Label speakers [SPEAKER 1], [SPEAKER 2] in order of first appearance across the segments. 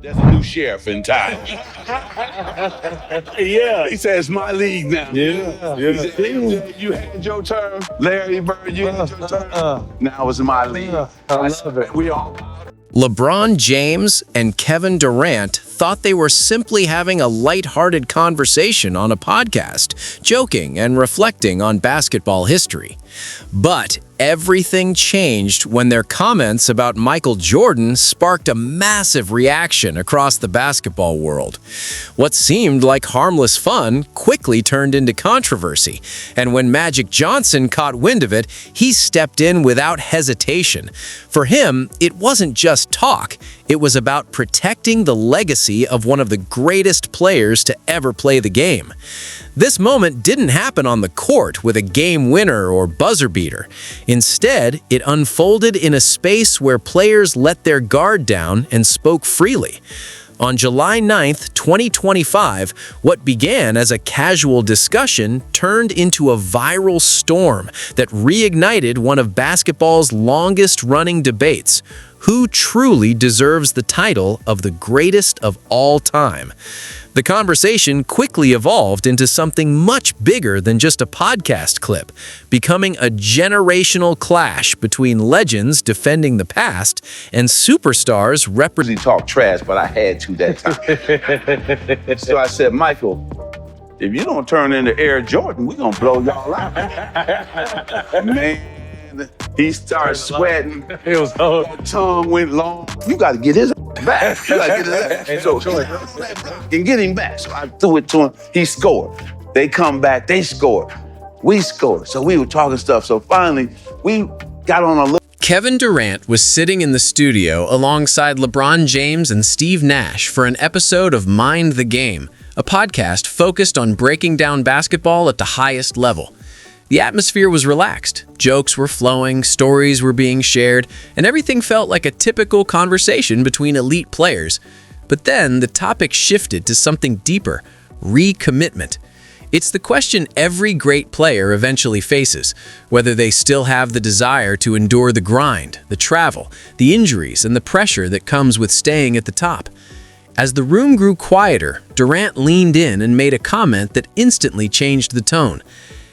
[SPEAKER 1] There's a new sheriff in town.
[SPEAKER 2] Yeah.
[SPEAKER 1] He said, it's my league now.
[SPEAKER 2] Yeah.
[SPEAKER 1] He said, you had your turn. Larry Bird, you had your turn. Now it's my league.
[SPEAKER 2] I love it.
[SPEAKER 1] We all...
[SPEAKER 3] LeBron James and Kevin Durant thought they were simply having a lighthearted conversation on a podcast, joking and reflecting on basketball history. But everything changed when their comments about Michael Jordan sparked a massive reaction across the basketball world. What seemed like harmless fun quickly turned into controversy, and when Magic Johnson caught wind of it, he stepped in without hesitation. For him, it wasn't just talk, it was about protecting the legacy of one of the greatest players to ever play the game. This moment didn't happen on the court with a game winner or buzzer beater. Instead, it unfolded in a space where players let their guard down and spoke freely. On July 9th, 2025, what began as a casual discussion turned into a viral storm that reignited one of basketball's longest-running debates: who truly deserves the title of the greatest of all time? The conversation quickly evolved into something much bigger than just a podcast clip, becoming a generational clash between legends defending the past and superstars representing.
[SPEAKER 1] Talk trash, but I had to that time. So I said, Michael, if you don't turn into Air Jordan, we're going to blow y'all out. Man, he started sweating.
[SPEAKER 2] It was hard.
[SPEAKER 1] That tongue went long. You got to get his back. You got to get his ass. So, and get him back. So I threw it to him. He scored. They come back. They scored. We scored. So we were talking stuff. So finally, we got on a little.
[SPEAKER 3] Kevin Durant was sitting in the studio alongside LeBron James and Steve Nash for an episode of Mind the Game, a podcast focused on breaking down basketball at the highest level. The atmosphere was relaxed, jokes were flowing, stories were being shared, and everything felt like a typical conversation between elite players. But then the topic shifted to something deeper: recommitment. It's the question every great player eventually faces, whether they still have the desire to endure the grind, the travel, the injuries, and the pressure that comes with staying at the top. As the room grew quieter, Durant leaned in and made a comment that instantly changed the tone.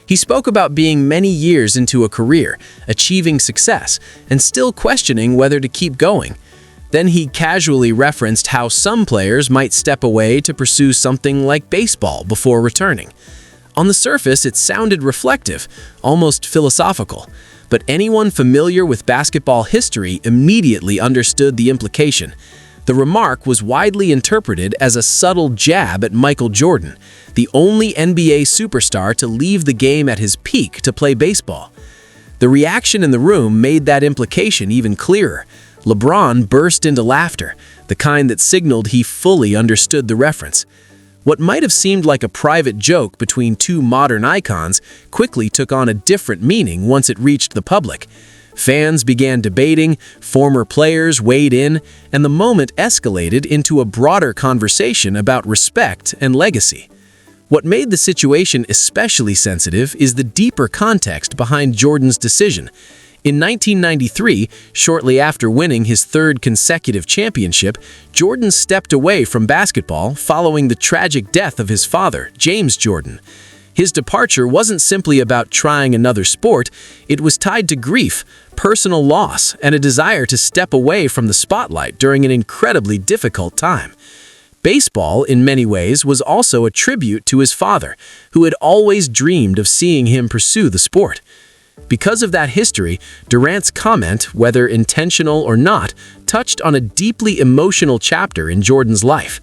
[SPEAKER 3] He spoke about being many years into a career, achieving success, and still questioning whether to keep going. Then he casually referenced how some players might step away to pursue something like baseball before returning. On the surface, it sounded reflective, almost philosophical, but anyone familiar with basketball history immediately understood the implication. The remark was widely interpreted as a subtle jab at Michael Jordan, the only NBA superstar to leave the game at his peak to play baseball. The reaction in the room made that implication even clearer. LeBron burst into laughter, the kind that signaled he fully understood the reference. What might have seemed like a private joke between two modern icons quickly took on a different meaning once it reached the public. Fans began debating, former players weighed in, and the moment escalated into a broader conversation about respect and legacy. What made the situation especially sensitive is the deeper context behind Jordan's decision. In 1993, shortly after winning his third consecutive championship, Jordan stepped away from basketball following the tragic death of his father, James Jordan. His departure wasn't simply about trying another sport, it was tied to grief, personal loss, and a desire to step away from the spotlight during an incredibly difficult time. Baseball, in many ways, was also a tribute to his father, who had always dreamed of seeing him pursue the sport. Because of that history, Durant's comment, whether intentional or not, touched on a deeply emotional chapter in Jordan's life.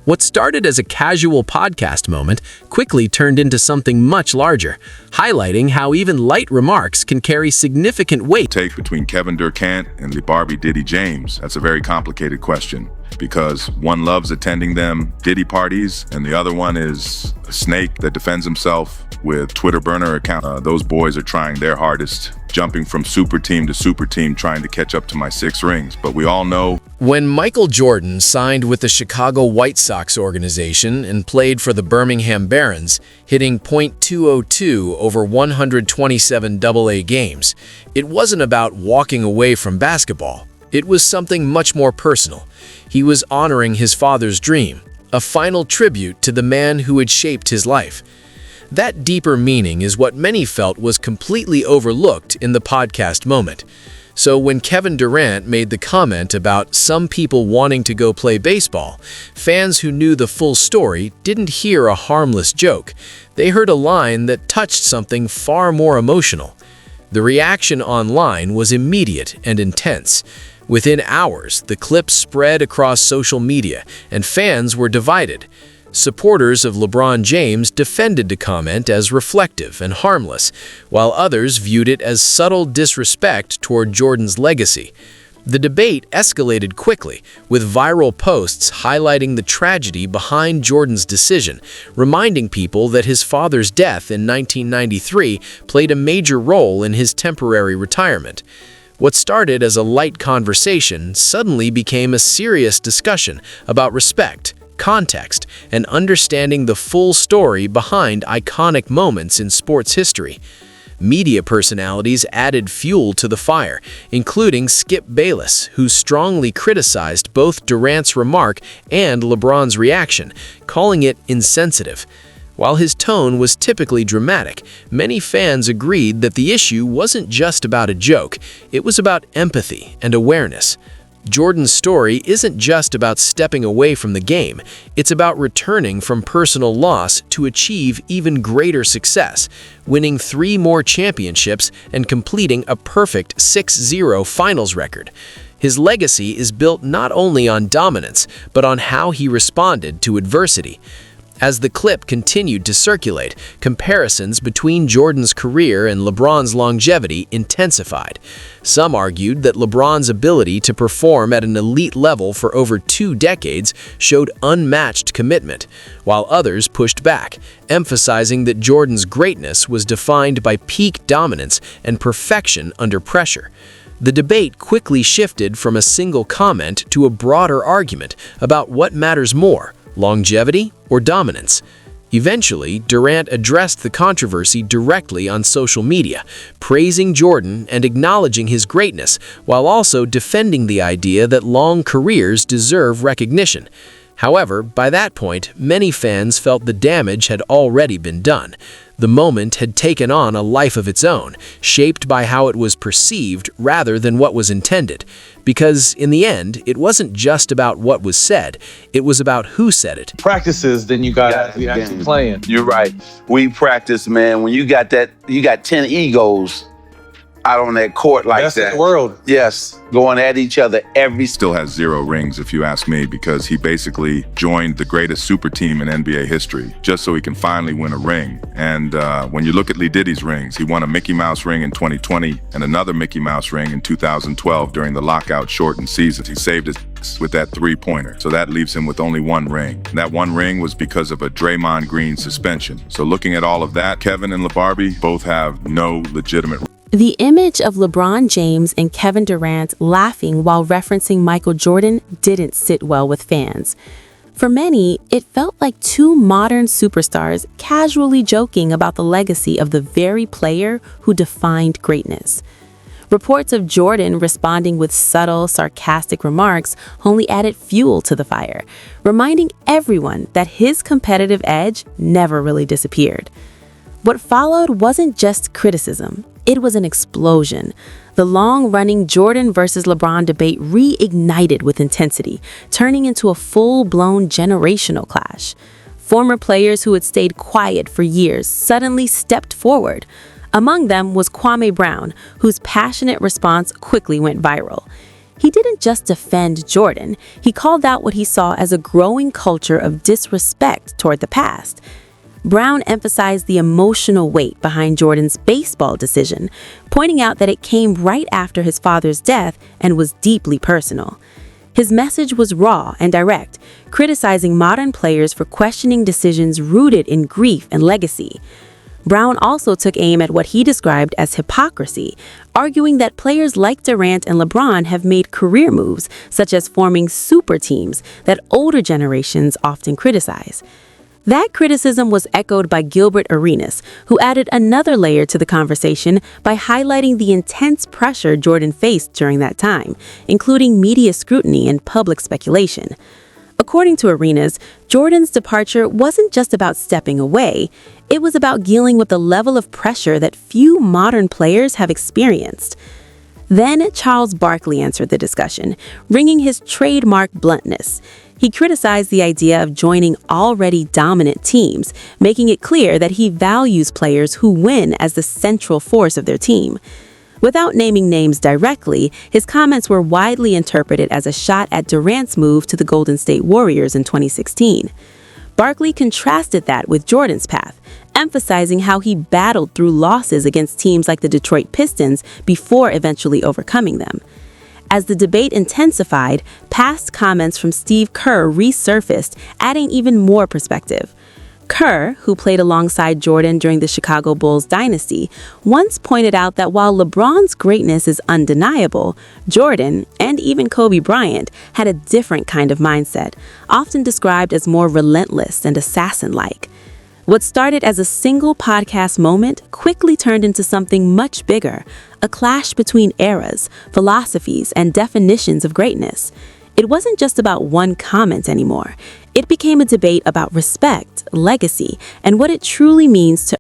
[SPEAKER 3] What started as a casual podcast moment quickly turned into something much larger, highlighting how even light remarks can carry significant weight.
[SPEAKER 4] Take between Kevin Durant and LeBron Diddy James, that's a very complicated question, because one loves attending them Diddy parties, and the other one is a snake that defends himself with Twitter burner account. Those boys are trying their hardest, jumping from super team to super team, trying to catch up to my 6 rings. But we all know
[SPEAKER 3] when Michael Jordan signed with the Chicago White Sox organization and played for the Birmingham Barons, hitting .202 over 127 AA games, it wasn't about walking away from basketball. It was something much more personal. He was honoring his father's dream, a final tribute to the man who had shaped his life. That deeper meaning is what many felt was completely overlooked in the podcast moment. So when Kevin Durant made the comment about some people wanting to go play baseball, fans who knew the full story didn't hear a harmless joke. They heard a line that touched something far more emotional. The reaction online was immediate and intense. Within hours, the clip spread across social media, and fans were divided. Supporters of LeBron James defended the comment as reflective and harmless, while others viewed it as subtle disrespect toward Jordan's legacy. The debate escalated quickly, with viral posts highlighting the tragedy behind Jordan's decision, reminding people that his father's death in 1993 played a major role in his temporary retirement. What started as a light conversation suddenly became a serious discussion about respect, context, and understanding the full story behind iconic moments in sports history. Media personalities added fuel to the fire, including Skip Bayless, who strongly criticized both Durant's remark and LeBron's reaction, calling it insensitive. While his tone was typically dramatic, many fans agreed that the issue wasn't just about a joke, it was about empathy and awareness. Jordan's story isn't just about stepping away from the game, it's about returning from personal loss to achieve even greater success, winning 3 more championships and completing a perfect 6-0 finals record. His legacy is built not only on dominance, but on how he responded to adversity. As the clip continued to circulate, comparisons between Jordan's career and LeBron's longevity intensified. Some argued that LeBron's ability to perform at an elite level for over 2 decades showed unmatched commitment, while others pushed back, emphasizing that Jordan's greatness was defined by peak dominance and perfection under pressure. The debate quickly shifted from a single comment to a broader argument about what matters more: longevity or dominance. Eventually, Durant addressed the controversy directly on social media, praising Jordan and acknowledging his greatness, while also defending the idea that long careers deserve recognition. However, by that point, many fans felt the damage had already been done. The moment had taken on a life of its own, shaped by how it was perceived rather than what was intended. Because in the end, it wasn't just about what was said, it was about who said it.
[SPEAKER 2] Practices, then you got to be actually playing.
[SPEAKER 1] You're right. We practice, man. When you got 10 egos out on that court like
[SPEAKER 2] Best
[SPEAKER 1] that.
[SPEAKER 2] in the world.
[SPEAKER 1] Yes, going at each other every
[SPEAKER 4] Still has 0 rings, if you ask me, because he basically joined the greatest super team in NBA history just so he can finally win a ring. And when you look at Lee Diddy's rings, he won a Mickey Mouse ring in 2020 and another Mickey Mouse ring in 2012 during the lockout shortened season. He saved his with that 3-pointer, so that leaves him with only 1 ring. And that 1 ring was because of a Draymond Green suspension. So looking at all of that, Kevin and LeBarbie both have no legitimate.
[SPEAKER 5] The image of LeBron James and Kevin Durant laughing while referencing Michael Jordan didn't sit well with fans. For many, it felt like 2 modern superstars casually joking about the legacy of the very player who defined greatness. Reports of Jordan responding with subtle, sarcastic remarks only added fuel to the fire, reminding everyone that his competitive edge never really disappeared. What followed wasn't just criticism. It was an explosion. The long-running Jordan versus LeBron debate reignited with intensity, turning into a full-blown generational clash. Former players who had stayed quiet for years suddenly stepped forward. Among them was Kwame Brown, whose passionate response quickly went viral. He didn't just defend Jordan, he called out what he saw as a growing culture of disrespect toward the past. Brown emphasized the emotional weight behind Jordan's baseball decision, pointing out that it came right after his father's death and was deeply personal. His message was raw and direct, criticizing modern players for questioning decisions rooted in grief and legacy. Brown also took aim at what he described as hypocrisy, arguing that players like Durant and LeBron have made career moves, such as forming super teams that older generations often criticize. That criticism was echoed by Gilbert Arenas, who added another layer to the conversation by highlighting the intense pressure Jordan faced during that time, including media scrutiny and public speculation. According to Arenas, Jordan's departure wasn't just about stepping away, it was about dealing with the level of pressure that few modern players have experienced. Then Charles Barkley entered the discussion, bringing his trademark bluntness. He criticized the idea of joining already dominant teams, making it clear that he values players who win as the central force of their team. Without naming names directly, his comments were widely interpreted as a shot at Durant's move to the Golden State Warriors in 2016. Barkley contrasted that with Jordan's path, emphasizing how he battled through losses against teams like the Detroit Pistons before eventually overcoming them. As the debate intensified, past comments from Steve Kerr resurfaced, adding even more perspective. Kerr, who played alongside Jordan during the Chicago Bulls dynasty, once pointed out that while LeBron's greatness is undeniable, Jordan, and even Kobe Bryant, had a different kind of mindset, often described as more relentless and assassin-like. What started as a single podcast moment quickly turned into something much bigger, a clash between eras, philosophies, and definitions of greatness. It wasn't just about one comment anymore. It became a debate about respect, legacy, and what it truly means to